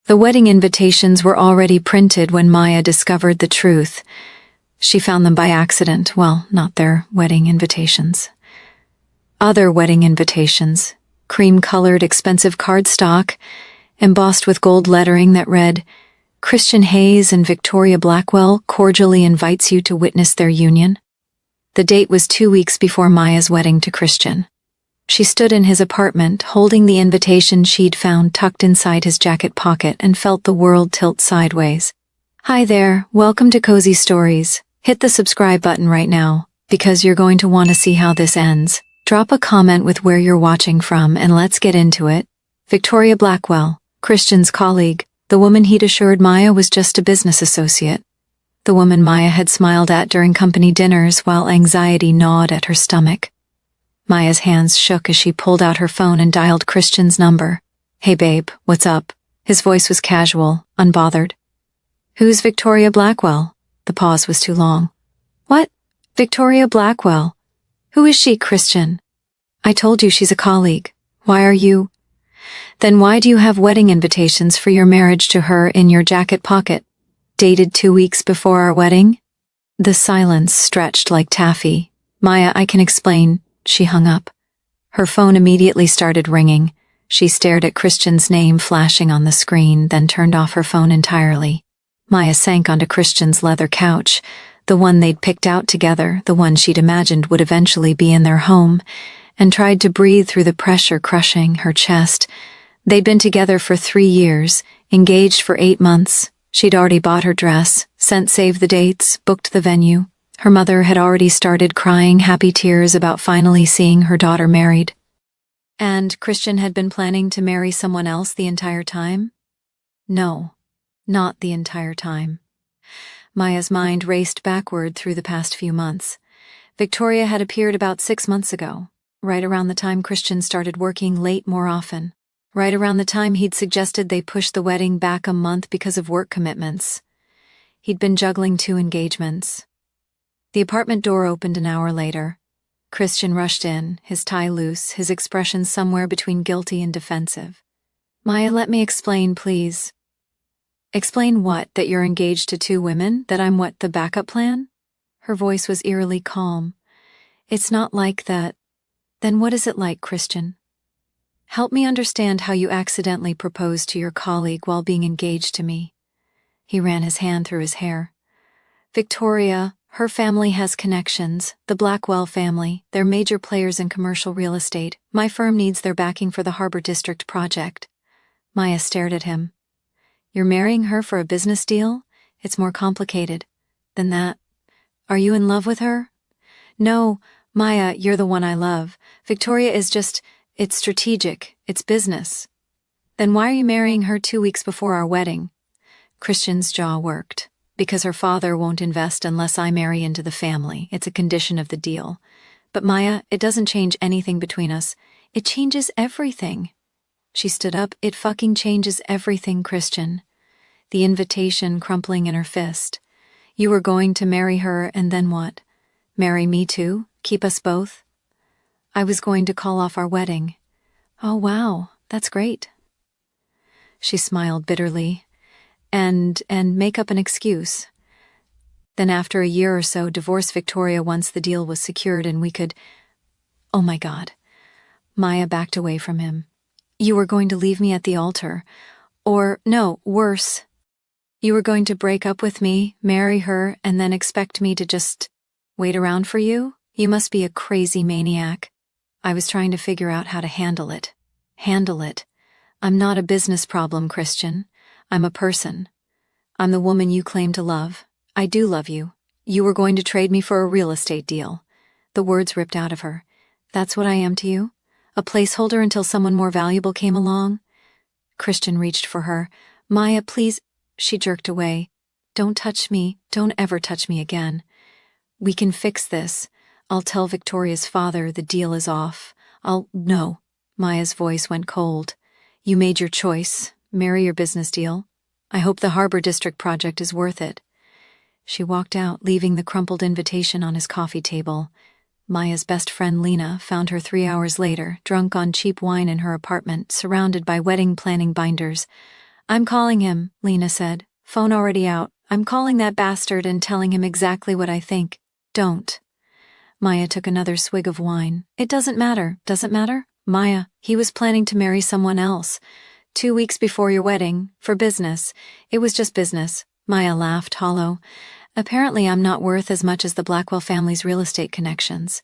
The wedding invitations were already printed when Maya discovered the truth. She found them by accident. Well, not their wedding invitations. Other wedding invitations, cream-colored expensive cardstock, embossed with gold lettering that read, "Christian Hayes and Victoria Blackwell cordially invites you to witness their union." The date was 2 weeks before Maya's wedding to Christian. She stood in his apartment, holding the invitation she'd found tucked inside his jacket pocket, and felt the world tilt sideways. Hi there, welcome to Cozy Stories. Hit the subscribe button right now, because you're going to want to see how this ends. Drop a comment with where you're watching from, and let's get into it. Victoria Blackwell, Christian's colleague, the woman he'd assured Maya was just a business associate. The woman Maya had smiled at during company dinners while anxiety gnawed at her stomach. Maya's hands shook as she pulled out her phone and dialed Christian's number. "Hey babe, what's up?" His voice was casual, unbothered. "Who's Victoria Blackwell?" The pause was too long. "What? Victoria Blackwell? Who is she, Christian?" "I told you she's a colleague. Why are you—" "Then why do you have wedding invitations for your marriage to her in your jacket pocket? Dated 2 weeks before our wedding?" The silence stretched like taffy. "Maya, I can explain." She hung up. Her phone immediately started ringing. She stared at Christian's name flashing on the screen, then turned off her phone entirely. Maya sank onto Christian's leather couch, the one they'd picked out together, the one she'd imagined would eventually be in their home, and tried to breathe through the pressure crushing her chest. They'd been together for 3 years, engaged for 8 months. She'd already bought her dress, sent save the dates, booked the venue. Her mother had already started crying happy tears about finally seeing her daughter married. And Christian had been planning to marry someone else the entire time? No, not the entire time. Maya's mind raced backward through the past few months. Victoria had appeared about 6 months ago, right around the time Christian started working late more often, right around the time he'd suggested they push the wedding back a month because of work commitments. He'd been juggling 2 engagements. The apartment door opened an hour later. Christian rushed in, his tie loose, his expression somewhere between guilty and defensive. "Maya, let me explain, please." "Explain what? That you're engaged to 2 women? That I'm what, the backup plan?" Her voice was eerily calm. "It's not like that." "Then what is it like, Christian? Help me understand how you accidentally proposed to your colleague while being engaged to me." He ran his hand through his hair. "Victoria, her family has connections, the Blackwell family. They're major players in commercial real estate. My firm needs their backing for the Harbor District project." Maya stared at him. "You're marrying her for a business deal? It's more complicated than that. Are you in love with her?" "No, Maya, you're the one I love. Victoria is just, it's strategic, it's business." "Then why are you marrying her 2 weeks before our wedding?" Christian's jaw worked. "Because her father won't invest unless I marry into the family. It's a condition of the deal." "But Maya, it doesn't change anything between us. It changes everything." She stood up. "It fucking changes everything, Christian." The invitation crumpling in her fist. "You were going to marry her, and then what? Marry me too? Keep us both?" "I was going to call off our wedding." "Oh wow, that's great." She smiled bitterly. And make up an excuse. Then after a year or so, divorce Victoria once the deal was secured and we could— "Oh my God." Maya backed away from him. "You were going to leave me at the altar. Or, no, worse. You were going to break up with me, marry her, and then expect me to just wait around for you? You must be a crazy maniac." I was trying to figure out how to handle it. Handle it. I'm not a business problem, Christian. I'm a person. I'm the woman you claim to love. I do love you. You were going to trade me for a real estate deal. The words ripped out of her. "That's what I am to you? A placeholder until someone more valuable came along?" Christian reached for her. "Maya, please." She jerked away. "Don't touch me. Don't ever touch me again. We can fix this. I'll tell Victoria's father the deal is off. No." Maya's voice went cold. "You made your choice. Marry your business deal. I hope the Harbor District project is worth it." She walked out, leaving the crumpled invitation on his coffee table. Maya's best friend Lena found her 3 hours later, drunk on cheap wine in her apartment, surrounded by wedding planning binders. I'm calling him, Lena said. Phone already out. I'm calling that bastard and telling him exactly what I think. Don't. Maya took another swig of wine. It doesn't matter. Does it matter? Maya, he was planning to marry someone else. 2 weeks before your wedding, for business. It was just business. Maya laughed hollow. Apparently I'm not worth as much as the Blackwell family's real estate connections.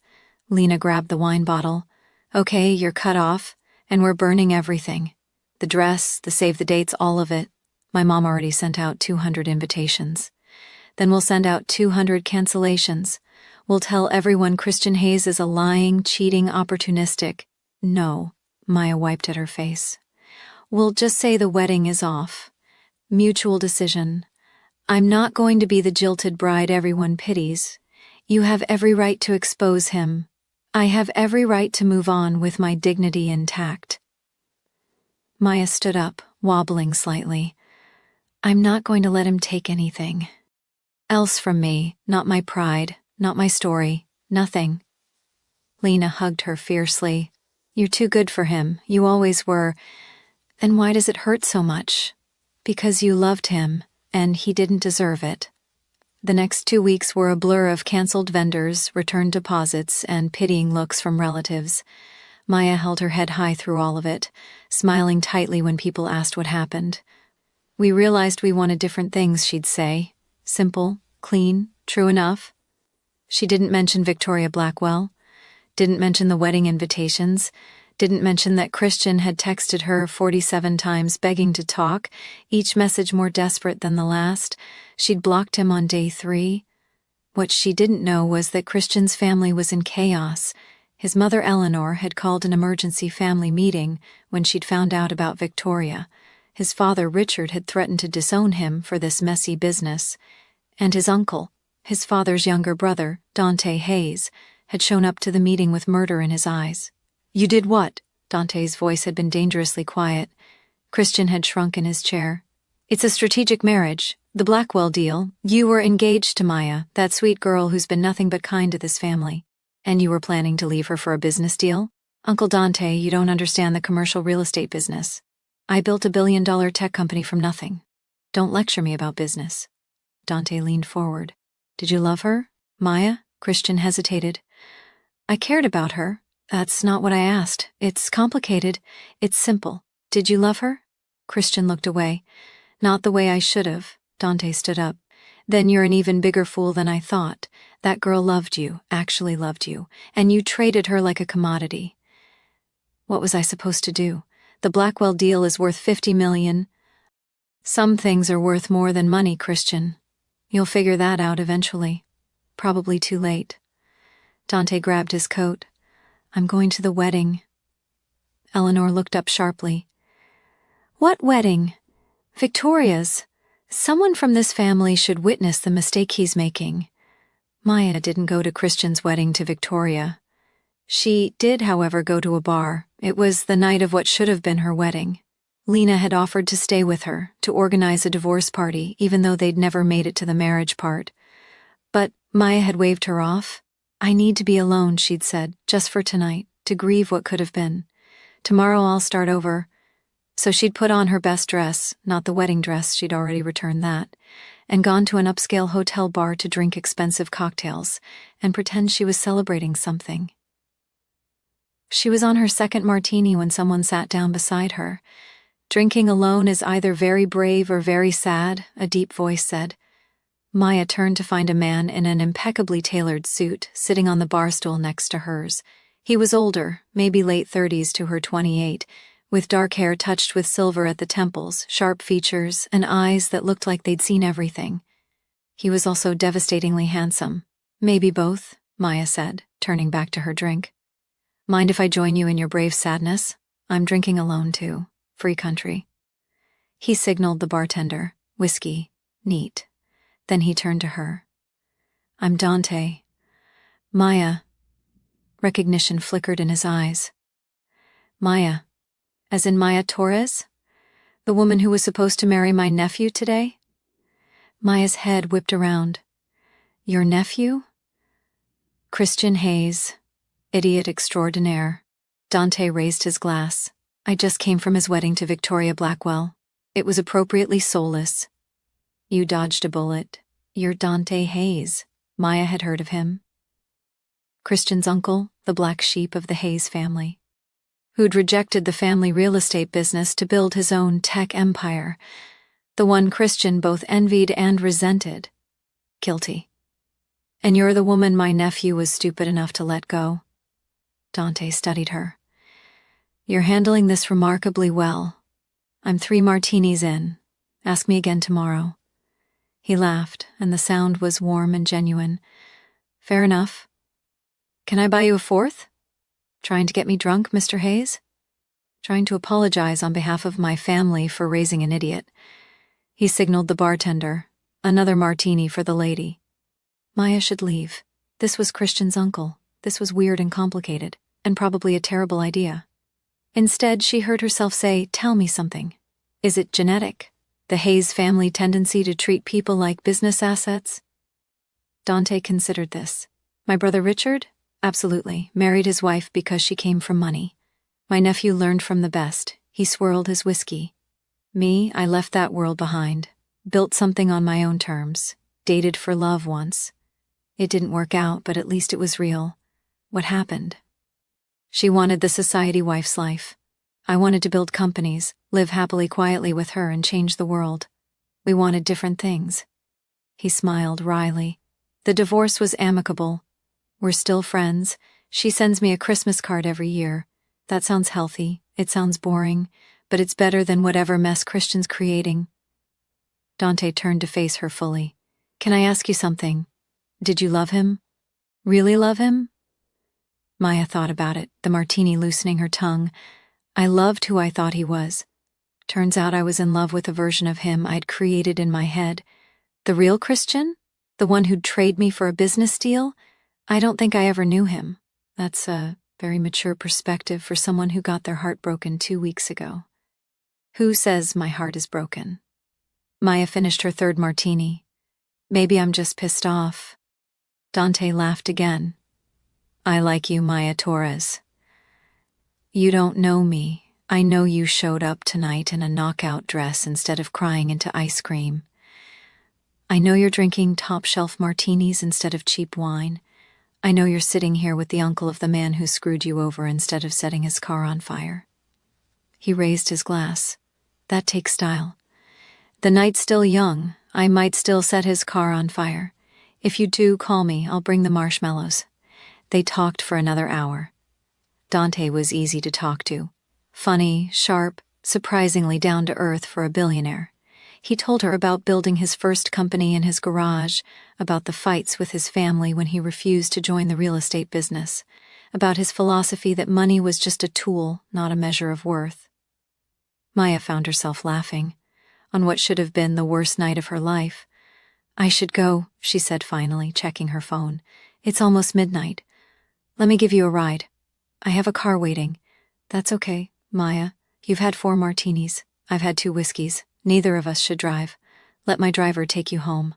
Lena grabbed the wine bottle. Okay, you're cut off, and we're burning everything. The dress, the save the dates, all of it. My mom already sent out 200 invitations. Then we'll send out 200 cancellations. We'll tell everyone Christian Hayes is a lying, cheating, opportunistic. No, Maya wiped at her face. We'll just say the wedding is off. Mutual decision. I'm not going to be the jilted bride everyone pities. You have every right to expose him. I have every right to move on with my dignity intact. Maya stood up, wobbling slightly. I'm not going to let him take anything else from me, not my pride, not my story, nothing. Lena hugged her fiercely. You're too good for him, you always were. Then why does it hurt so much? Because you loved him, and he didn't deserve it. The next 2 weeks were a blur of canceled vendors, returned deposits, and pitying looks from relatives. Maya held her head high through all of it, smiling tightly when people asked what happened. We realized we wanted different things, she'd say. Simple, clean, true enough. She didn't mention Victoria Blackwell, didn't mention the wedding invitations, didn't mention that Christian had texted her 47 times begging to talk, each message more desperate than the last. She'd blocked him on day 3. What she didn't know was that Christian's family was in chaos. His mother Eleanor had called an emergency family meeting when she'd found out about Victoria. His father Richard had threatened to disown him for this messy business. And his uncle, his father's younger brother, Dante Hayes, had shown up to the meeting with murder in his eyes. You did what? Dante's voice had been dangerously quiet. Christian had shrunk in his chair. It's a strategic marriage. The Blackwell deal. You were engaged to Maya, that sweet girl who's been nothing but kind to this family. And you were planning to leave her for a business deal? Uncle Dante, you don't understand the commercial real estate business. I built a billion-dollar tech company from nothing. Don't lecture me about business. Dante leaned forward. Did you love her, Maya? Christian hesitated. I cared about her. That's not what I asked. It's complicated. It's simple. Did you love her? Christian looked away. Not the way I should have. Dante stood up. Then you're an even bigger fool than I thought. That girl loved you, actually loved you, and you traded her like a commodity. What was I supposed to do? The Blackwell deal is worth $50 million. Some things are worth more than money, Christian. You'll figure that out eventually. Probably too late. Dante grabbed his coat. I'm going to the wedding. Eleanor looked up sharply. What wedding? Victoria's. Someone from this family should witness the mistake he's making. Maya didn't go to Christian's wedding to Victoria. She did, however, go to a bar. It was the night of what should have been her wedding. Lena had offered to stay with her, to organize a divorce party, even though they'd never made it to the marriage part. But Maya had waved her off. I need to be alone, she'd said, just for tonight, to grieve what could have been. Tomorrow I'll start over. So she'd put on her best dress, not the wedding dress, she'd already returned that, and gone to an upscale hotel bar to drink expensive cocktails and pretend she was celebrating something. She was on her second martini when someone sat down beside her. Drinking alone is either very brave or very sad, a deep voice said. Maya turned to find a man in an impeccably tailored suit sitting on the bar stool next to hers. He was older, maybe late 30s to her 28, with dark hair touched with silver at the temples, sharp features, and eyes that looked like they'd seen everything. He was also devastatingly handsome. Maybe both, Maya said, turning back to her drink. Mind if I join you in your brave sadness? I'm drinking alone, too. Free country. He signaled the bartender. Whiskey. Neat. Then he turned to her. I'm Dante. Maya. Recognition flickered in his eyes. Maya. As in Maya Torres? The woman who was supposed to marry my nephew today? Maya's head whipped around. Your nephew? Christian Hayes. Idiot extraordinaire. Dante raised his glass. I just came from his wedding to Victoria Blackwell. It was appropriately soulless. You dodged a bullet. You're Dante Hayes. Maya had heard of him. Christian's uncle, the black sheep of the Hayes family, who'd rejected the family real estate business to build his own tech empire, the one Christian both envied and resented. Guilty. And you're the woman my nephew was stupid enough to let go. Dante studied her. You're handling this remarkably well. I'm 3 martinis in. Ask me again tomorrow. He laughed, and the sound was warm and genuine. Fair enough. Can I buy you a 4th? Trying to get me drunk, Mr. Hayes? Trying to apologize on behalf of my family for raising an idiot. He signaled the bartender. Another martini for the lady. Maya should leave. This was Christian's uncle. This was weird and complicated, and probably a terrible idea. Instead, she heard herself say, "Tell me something. Is it genetic? The Hayes family tendency to treat people like business assets?" Dante considered this. My brother Richard? Absolutely. Married his wife because she came from money. My nephew learned from the best. He swirled his whiskey. Me, I left that world behind. Built something on my own terms. Dated for love once. It didn't work out, but at least it was real. What happened? She wanted the society wife's life. I wanted to build companies, live happily quietly with her, and change the world. We wanted different things. He smiled wryly. The divorce was amicable. We're still friends. She sends me a Christmas card every year. That sounds healthy. It sounds boring, but it's better than whatever mess Christian's creating. Dante turned to face her fully. Can I ask you something? Did you love him? Really love him? Maya thought about it, the martini loosening her tongue. I loved who I thought he was. Turns out I was in love with a version of him I'd created in my head. The real Christian? The one who'd trade me for a business deal? I don't think I ever knew him. That's a very mature perspective for someone who got their heart broken 2 weeks ago. Who says my heart is broken? Maya finished her 3rd martini. Maybe I'm just pissed off. Dante laughed again. I like you, Maya Torres. You don't know me. I know you showed up tonight in a knockout dress instead of crying into ice cream. I know you're drinking top-shelf martinis instead of cheap wine. I know you're sitting here with the uncle of the man who screwed you over instead of setting his car on fire. He raised his glass. That takes style. The night's still young. I might still set his car on fire. If you do, call me. I'll bring the marshmallows. They talked for another hour. Dante was easy to talk to. Funny, sharp, surprisingly down-to-earth for a billionaire. He told her about building his first company in his garage, about the fights with his family when he refused to join the real estate business, about his philosophy that money was just a tool, not a measure of worth. Maya found herself laughing. On what should have been the worst night of her life. I should go, she said finally, checking her phone. It's almost midnight. Let me give you a ride. I have a car waiting. That's okay, Maya. You've had 4 martinis. I've had 2 whiskeys. Neither of us should drive. Let my driver take you home.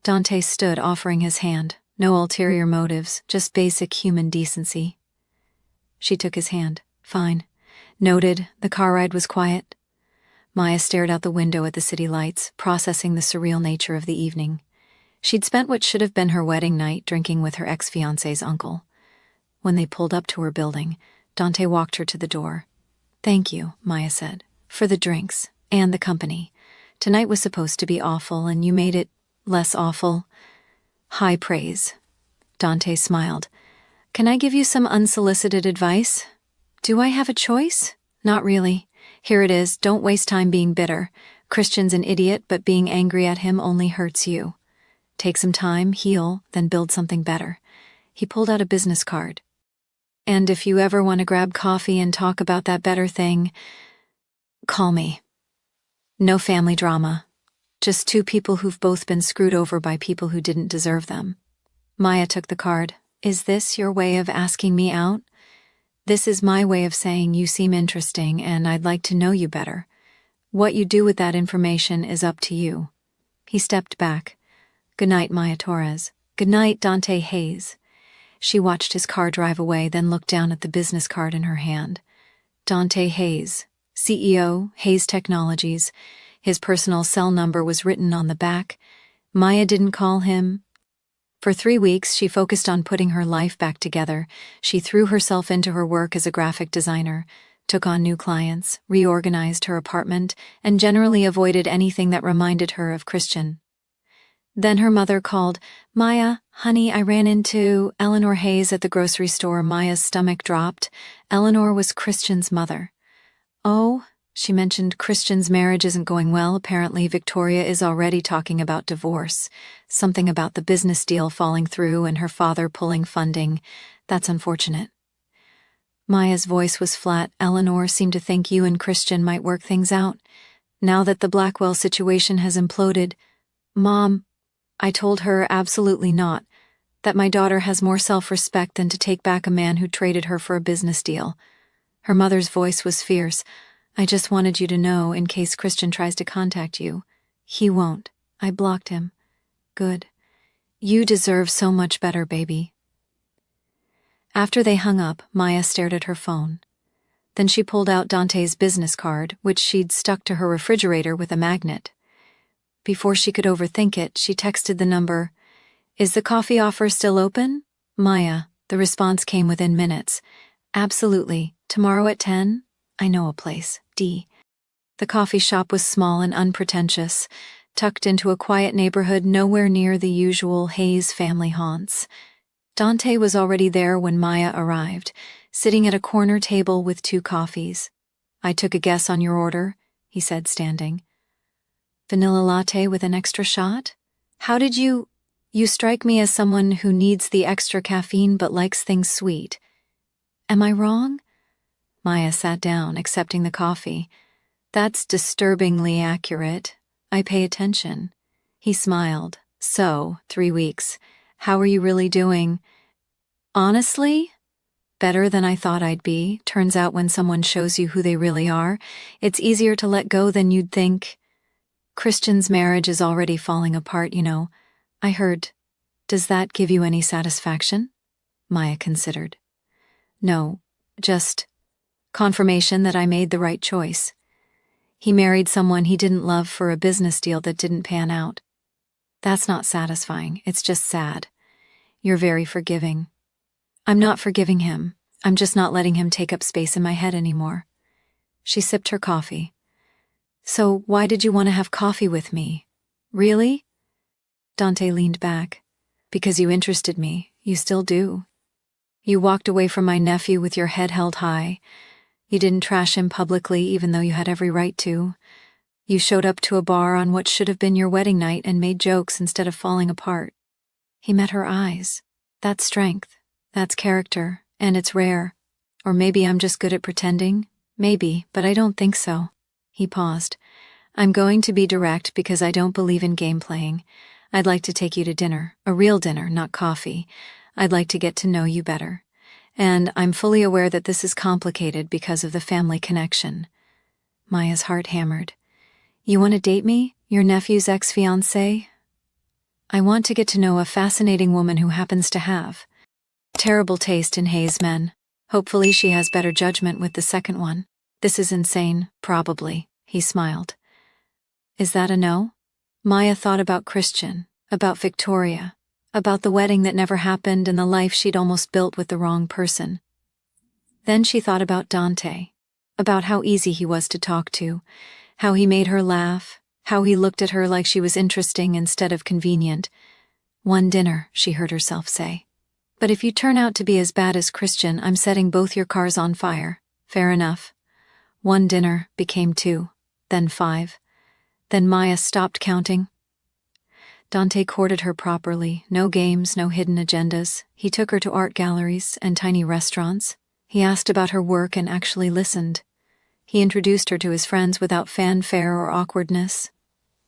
Dante stood, offering his hand. No ulterior motives, just basic human decency. She took his hand. Fine. Noted. The car ride was quiet. Maya stared out the window at the city lights, processing the surreal nature of the evening. She'd spent what should have been her wedding night drinking with her ex-fiancé's uncle. When they pulled up to her building, Dante walked her to the door. Thank you, Maya said, for the drinks and the company. Tonight was supposed to be awful, and you made it less awful. High praise. Dante smiled. Can I give you some unsolicited advice? Do I have a choice? Not really. Here it is. Don't waste time being bitter. Christian's an idiot, but being angry at him only hurts you. Take some time, heal, then build something better. He pulled out a business card. And if you ever want to grab coffee and talk about that better thing, call me. No family drama. Just 2 people who've both been screwed over by people who didn't deserve them. Maya took the card. Is this your way of asking me out? This is my way of saying you seem interesting and I'd like to know you better. What you do with that information is up to you. He stepped back. Good night, Maya Torres. Good night, Dante Hayes. She watched his car drive away, then looked down at the business card in her hand. Dante Hayes, CEO, Hayes Technologies. His personal cell number was written on the back. Maya didn't call him. For 3 weeks, she focused on putting her life back together. She threw herself into her work as a graphic designer, took on new clients, reorganized her apartment, and generally avoided anything that reminded her of Christian. Then her mother called. "Maya, honey, I ran into Eleanor Hayes at the grocery store." Maya's stomach dropped. Eleanor was Christian's mother. "Oh," she mentioned, "Christian's marriage isn't going well. Apparently, Victoria is already talking about divorce. Something about the business deal falling through and her father pulling funding. That's unfortunate." Maya's voice was flat. "Eleanor seemed to think you and Christian might work things out. Now that the Blackwell situation has imploded." "Mom," I told her, "absolutely not. That my daughter has more self-respect than to take back a man who traded her for a business deal." Her mother's voice was fierce. "I just wanted you to know in case Christian tries to contact you. He won't. I blocked him." "Good. You deserve so much better, baby." After they hung up, Maya stared at her phone. Then she pulled out Dante's business card, which she'd stuck to her refrigerator with a magnet. Before she could overthink it, she texted the number. "Is the coffee offer still open?" "Maya." The response came within minutes. "Absolutely. Tomorrow at 10? I know a place. D." The coffee shop was small and unpretentious, tucked into a quiet neighborhood nowhere near the usual Hayes family haunts. Dante was already there when Maya arrived, sitting at a corner table with 2 coffees. "I took a guess on your order," he said, standing. "Vanilla latte with an extra shot? How did you strike me as someone who needs the extra caffeine but likes things sweet. Am I wrong?" Maya sat down, accepting the coffee. "That's disturbingly accurate. I pay attention." He smiled. "So, 3 weeks. How are you really doing?" "Honestly? Better than I thought I'd be. Turns out when someone shows you who they really are, it's easier to let go than you'd think. Christian's marriage is already falling apart, you know. I heard. Does that give you any satisfaction?" Maya considered. "No, just confirmation that I made the right choice. He married someone he didn't love for a business deal that didn't pan out. That's not satisfying, it's just sad. You're very forgiving." "I'm not forgiving him. I'm just not letting him take up space in my head anymore." She sipped her coffee. "So why did you want to have coffee with me? Really?" Dante leaned back. "Because you interested me. You still do. You walked away from my nephew with your head held high. You didn't trash him publicly even though you had every right to. You showed up to a bar on what should have been your wedding night and made jokes instead of falling apart." He met her eyes. "That's strength. That's character. And it's rare. Or maybe I'm just good at pretending. Maybe, but I don't think so." He paused. "I'm going to be direct because I don't believe in game playing. I'd like to take you to dinner. A real dinner, not coffee. I'd like to get to know you better. And I'm fully aware that this is complicated because of the family connection." Maya's heart hammered. "You want to date me? Your nephew's ex-fiancé?" "I want to get to know a fascinating woman who happens to have terrible taste in Hayes men. Hopefully she has better judgment with the second one. This is insane, probably." He smiled. "Is that a no?" Maya thought about Christian, about Victoria, about the wedding that never happened and the life she'd almost built with the wrong person. Then she thought about Dante, about how easy he was to talk to, how he made her laugh, how he looked at her like she was interesting instead of convenient. "One dinner," she heard herself say. "But if you turn out to be as bad as Christian, I'm setting both your cars on fire." Fair enough. 1 dinner became 2, then 5. Then Maya stopped counting. Dante courted her properly, no games, no hidden agendas. He took her to art galleries and tiny restaurants. He asked about her work and actually listened. He introduced her to his friends without fanfare or awkwardness.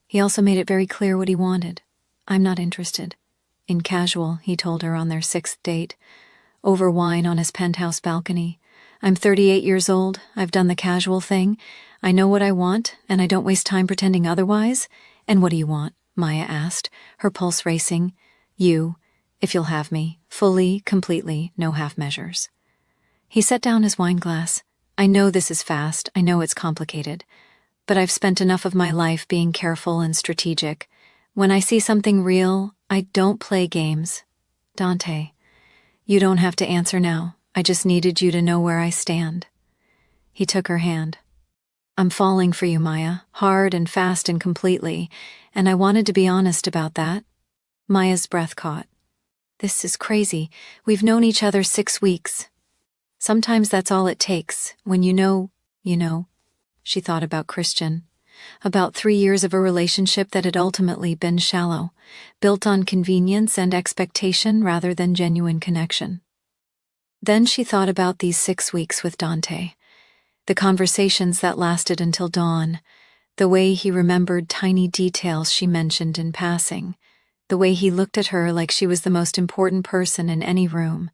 He also made it very clear what he wanted. "I'm not interested." In casual, he told her on their 6th date, over wine on his penthouse balcony. "I'm 38 years old. I've done the casual thing. I know what I want, and I don't waste time pretending otherwise." "And what do you want?" Maya asked, her pulse racing. "You, if you'll have me, fully, completely, no half measures." He set down his wine glass. I know this is fast, I know it's complicated, but I've spent enough of my life being careful and strategic. When I see something real, I don't play games. Dante, you don't have to answer now. I just needed you to know where I stand. He took her hand. I'm falling for you, Maya, hard and fast and completely, and I wanted to be honest about that. Maya's breath caught. This is crazy. We've known each other 6 weeks. Sometimes that's all it takes. When you know. She thought about Christian. About 3 years of a relationship that had ultimately been shallow, built on convenience and expectation rather than genuine connection. Then she thought about these 6 weeks with Dante. The conversations that lasted until dawn, the way he remembered tiny details she mentioned in passing, the way he looked at her like she was the most important person in any room.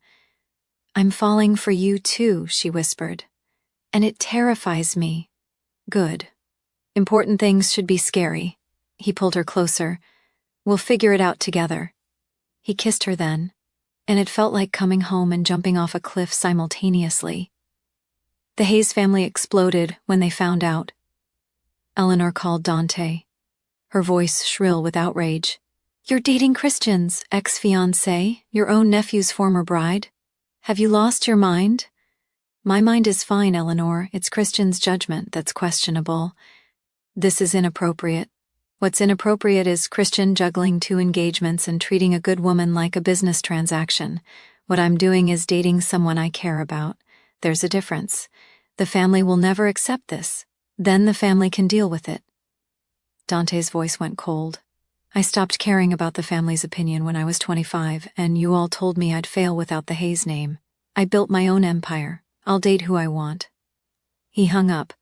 I'm falling for you too, she whispered. And it terrifies me. Good. Important things should be scary. He pulled her closer. We'll figure it out together. He kissed her then, and it felt like coming home and jumping off a cliff simultaneously. The Hayes family exploded when they found out. Eleanor called Dante, her voice shrill with outrage. You're dating Christian's ex-fiancé, your own nephew's former bride? Have you lost your mind? My mind is fine, Eleanor. It's Christian's judgment that's questionable. This is inappropriate. What's inappropriate is Christian juggling 2 engagements and treating a good woman like a business transaction. What I'm doing is dating someone I care about. There's a difference. The family will never accept this. Then the family can deal with it. Dante's voice went cold. I stopped caring about the family's opinion when I was 25, and you all told me I'd fail without the Hayes name. I built my own empire. I'll date who I want. He hung up.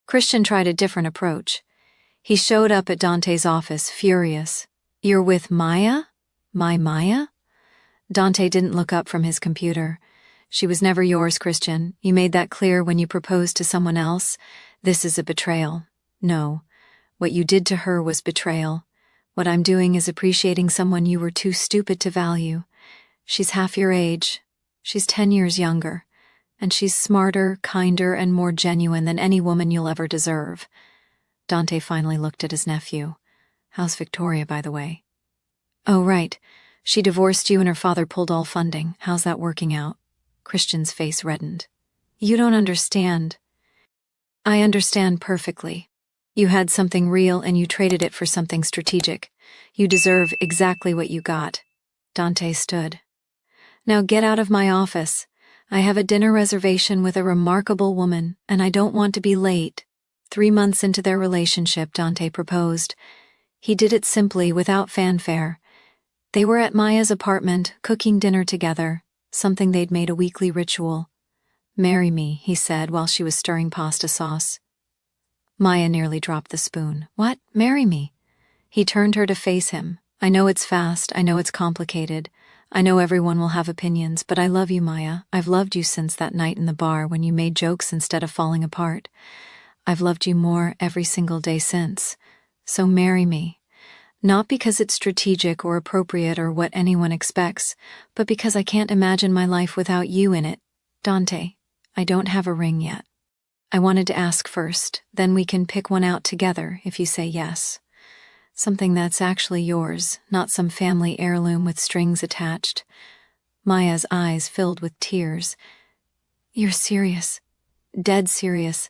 Christian tried a different approach. He showed up at Dante's office, furious. You're with Maya? My Maya? Dante didn't look up from his computer. She was never yours, Christian. You made that clear when you proposed to someone else. This is a betrayal. No. What you did to her was betrayal. What I'm doing is appreciating someone you were too stupid to value. She's half your age. She's 10 years younger. And she's smarter, kinder, and more genuine than any woman you'll ever deserve. Dante finally looked at his nephew. How's Victoria, by the way? Oh, right. She divorced you and her father pulled all funding. How's that working out? Christian's face reddened. You don't understand. I understand perfectly. You had something real and you traded it for something strategic. You deserve exactly what you got. Dante stood. Now get out of my office. I have a dinner reservation with a remarkable woman, and I don't want to be late. 3 months into their relationship, Dante proposed. He did it simply, without fanfare. They were at Maya's apartment, cooking dinner together, something they'd made a weekly ritual. Marry me, he said while she was stirring pasta sauce. Maya nearly dropped the spoon. What? Marry me? He turned her to face him. I know it's fast, I know it's complicated. I know everyone will have opinions, but I love you, Maya. I've loved you since that night in the bar when you made jokes instead of falling apart. I've loved you more every single day since. So marry me. Not because it's strategic or appropriate or what anyone expects, but because I can't imagine my life without you in it. Dante, I don't have a ring yet. I wanted to ask first, then we can pick one out together if you say yes. Something that's actually yours, not some family heirloom with strings attached. Maya's eyes filled with tears. You're serious. Dead serious.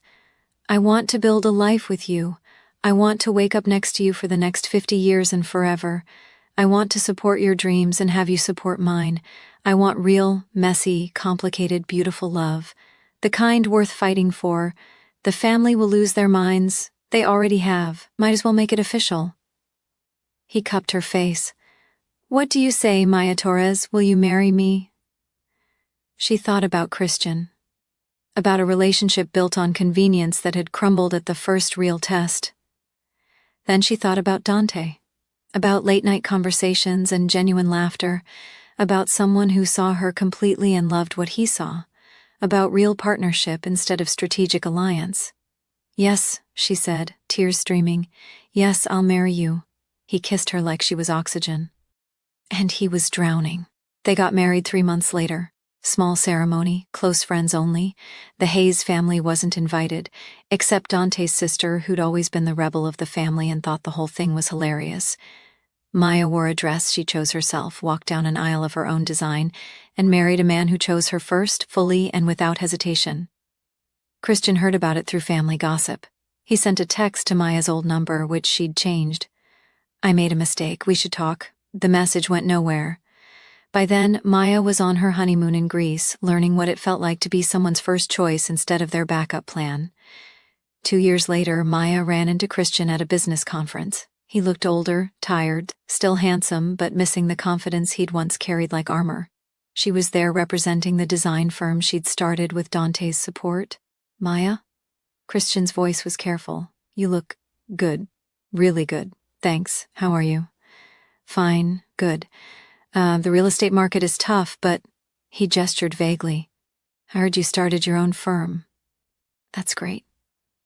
I want to build a life with you. I want to wake up next to you for the next 50 years and forever. I want to support your dreams and have you support mine. I want real, messy, complicated, beautiful love. The kind worth fighting for. The family will lose their minds. They already have. Might as well make it official. He cupped her face. What do you say, Maya Torres? Will you marry me? She thought about Christian. About a relationship built on convenience that had crumbled at the first real test. Then she thought about Dante. About late-night conversations and genuine laughter. About someone who saw her completely and loved what he saw. About real partnership instead of strategic alliance. Yes, she said, tears streaming. Yes, I'll marry you. He kissed her like she was oxygen. And he was drowning. They got married 3 months later. Small ceremony, close friends only. The Hayes family wasn't invited, except Dante's sister, who'd always been the rebel of the family and thought the whole thing was hilarious. Maya wore a dress she chose herself, walked down an aisle of her own design, and married a man who chose her first, fully and without hesitation. Christian heard about it through family gossip. He sent a text to Maya's old number, which she'd changed. "I made a mistake, we should talk." The message went nowhere. By then, Maya was on her honeymoon in Greece, learning what it felt like to be someone's first choice instead of their backup plan. 2 years later, Maya ran into Christian at a business conference. He looked older, tired, still handsome, but missing the confidence he'd once carried like armor. She was there representing the design firm she'd started with Dante's support. "Maya?" Christian's voice was careful. "You look good. Really good. Thanks. How are you?" "Fine. Good. The real estate market is tough, but..." He gestured vaguely. "I heard you started your own firm." "That's great."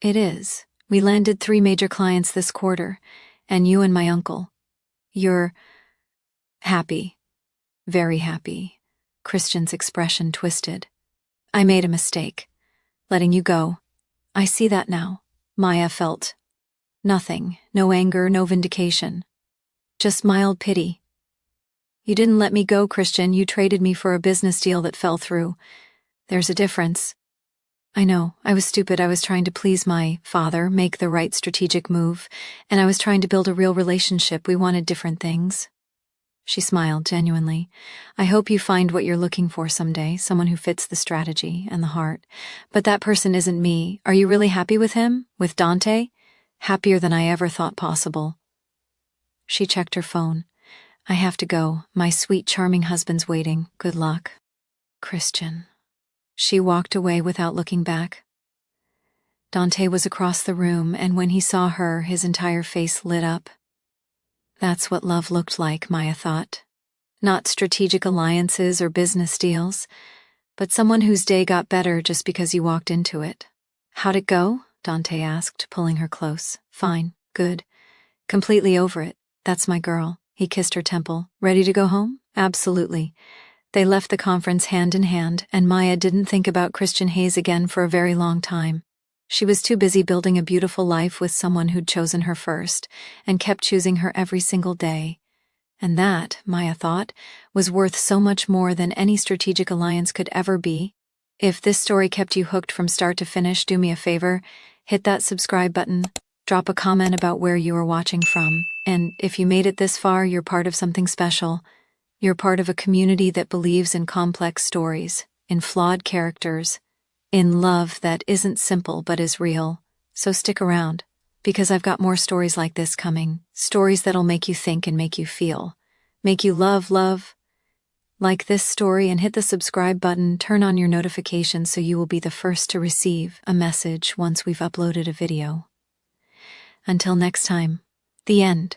"It is. We landed 3 major clients this quarter, and you and my uncle. You're happy. Very happy." Christian's expression twisted. "I made a mistake. Letting you go. I see that now." Maya felt nothing, no anger, no vindication. Just mild pity. "You didn't let me go, Christian. You traded me for a business deal that fell through. There's a difference." "I know. I was stupid. I was trying to please my father, make the right strategic move, and I was trying to build a real relationship. We wanted different things." She smiled genuinely. "I hope you find what you're looking for someday, someone who fits the strategy and the heart. But that person isn't me. Are you really happy with him? With Dante?" "Happier than I ever thought possible." She checked her phone. "I have to go. My sweet, charming husband's waiting. Good luck." "Christian." She walked away without looking back. Dante was across the room, and when he saw her, his entire face lit up. That's what love looked like, Maya thought. Not strategic alliances or business deals, but someone whose day got better just because you walked into it. "How'd it go?" Dante asked, pulling her close. "Fine. Good. Completely over it. That's my girl." He kissed her temple. "Ready to go home?" "Absolutely." They left the conference hand in hand, and Maya didn't think about Christian Hayes again for a very long time. She was too busy building a beautiful life with someone who'd chosen her first, and kept choosing her every single day. And that, Maya thought, was worth so much more than any strategic alliance could ever be. If this story kept you hooked from start to finish, do me a favor, hit that subscribe button, drop a comment about where you are watching from, and if you made it this far, you're part of something special. You're part of a community that believes in complex stories, in flawed characters, in love that isn't simple but is real. So stick around, because I've got more stories like this coming, stories that'll make you think and make you feel, make you love. Like this story and hit the subscribe button, turn on your notifications so you will be the first to receive a message once we've uploaded a video. Until next time, the end.